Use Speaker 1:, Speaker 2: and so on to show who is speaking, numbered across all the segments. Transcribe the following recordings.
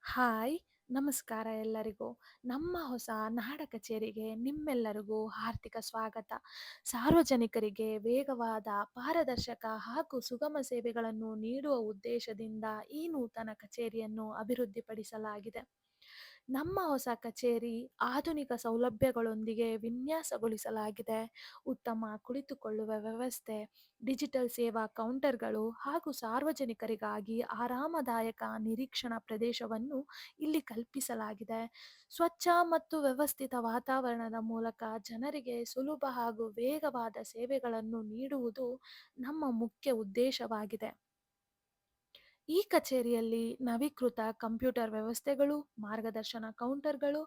Speaker 1: Hi, ನಮಸ್ಕಾರ ಎಲ್ಲರಿಗೂ. ನಮ್ಮ ಹೊಸ ನಾಡ ಕಚೇರಿಗೆ ನಿಮ್ಮೆಲ್ಲರಿಗೂ ಹಾರ್ದಿಕ ಸ್ವಾಗತ. ಸಾರ್ವಜನಿಕರಿಗೆ ವೇಗವಾದ, ಪಾರದರ್ಶಕ ಹಾಗೂ ಸುಗಮ ಸೇವೆಗಳನ್ನು ನೀಡುವ ಉದ್ದೇಶದಿಂದ ಈ ನೂತನ ಕಚೇರಿಯನ್ನು ಅಭಿವೃದ್ಧಿಪಡಿಸಲಾಗಿದೆ. ನಮ್ಮ ಹೊಸ ಕಚೇರಿ ಆಧುನಿಕ ಸೌಲಭ್ಯಗಳೊಂದಿಗೆ ವಿನ್ಯಾಸಗೊಳಿಸಲಾಗಿದೆ. ಉತ್ತಮ ಕುಳಿತುಕೊಳ್ಳುವ ವ್ಯವಸ್ಥೆ, ಡಿಜಿಟಲ್ ಸೇವಾ ಕೌಂಟರ್ಗಳು ಹಾಗೂ ಸಾರ್ವಜನಿಕರಿಗಾಗಿ ಆರಾಮದಾಯಕ ನಿರೀಕ್ಷಣಾ ಪ್ರದೇಶವನ್ನು ಇಲ್ಲಿ ಕಲ್ಪಿಸಲಾಗಿದೆ. ಸ್ವಚ್ಛ ಮತ್ತು ವ್ಯವಸ್ಥಿತ ವಾತಾವರಣದ ಮೂಲಕ ಜನರಿಗೆ ಸುಲಭ ಹಾಗೂ ವೇಗವಾದ ಸೇವೆಗಳನ್ನು ನೀಡುವುದು ನಮ್ಮ ಮುಖ್ಯ ಉದ್ದೇಶವಾಗಿದೆ. ಈ ಕಚೇರಿಯಲ್ಲಿ ನವೀಕೃತ ಕಂಪ್ಯೂಟರ್ ವ್ಯವಸ್ಥೆಗಳು, ಮಾರ್ಗದರ್ಶನ ಕೌಂಟರ್ಗಳು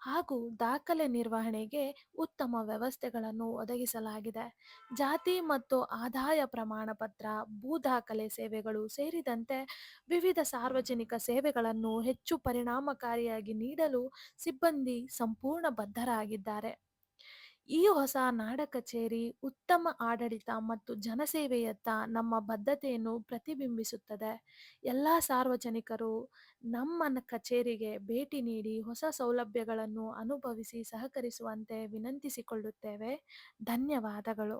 Speaker 1: ಹಾಗೂ ದಾಖಲೆ ನಿರ್ವಹಣೆಗೆ ಉತ್ತಮ ವ್ಯವಸ್ಥೆಗಳನ್ನು ಒದಗಿಸಲಾಗಿದೆ. ಜಾತಿ ಮತ್ತು ಆದಾಯ ಪ್ರಮಾಣ ಪತ್ರ, ಭೂ ದಾಖಲೆ ಸೇವೆಗಳು ಸೇರಿದಂತೆ ವಿವಿಧ ಸಾರ್ವಜನಿಕ ಸೇವೆಗಳನ್ನು ಹೆಚ್ಚು ಪರಿಣಾಮಕಾರಿಯಾಗಿ ನೀಡಲು ಸಿಬ್ಬಂದಿ ಸಂಪೂರ್ಣ ಬದ್ಧರಾಗಿದ್ದಾರೆ. ಈ ಹೊಸ ನಾಡ ಕಚೇರಿ ಉತ್ತಮ ಆಡಳಿತ ಮತ್ತು ಜನಸೇವೆಯತ್ತ ನಮ್ಮ ಬದ್ಧತೆಯನ್ನು ಪ್ರತಿಬಿಂಬಿಸುತ್ತದೆ. ಎಲ್ಲ ಸಾರ್ವಜನಿಕರು ನಮ್ಮ ಕಚೇರಿಗೆ ಭೇಟಿ ನೀಡಿ ಹೊಸ ಸೌಲಭ್ಯಗಳನ್ನು ಅನುಭವಿಸಿ ಸಹಕರಿಸುವಂತೆ ವಿನಂತಿಸಿಕೊಳ್ಳುತ್ತೇವೆ. ಧನ್ಯವಾದಗಳು.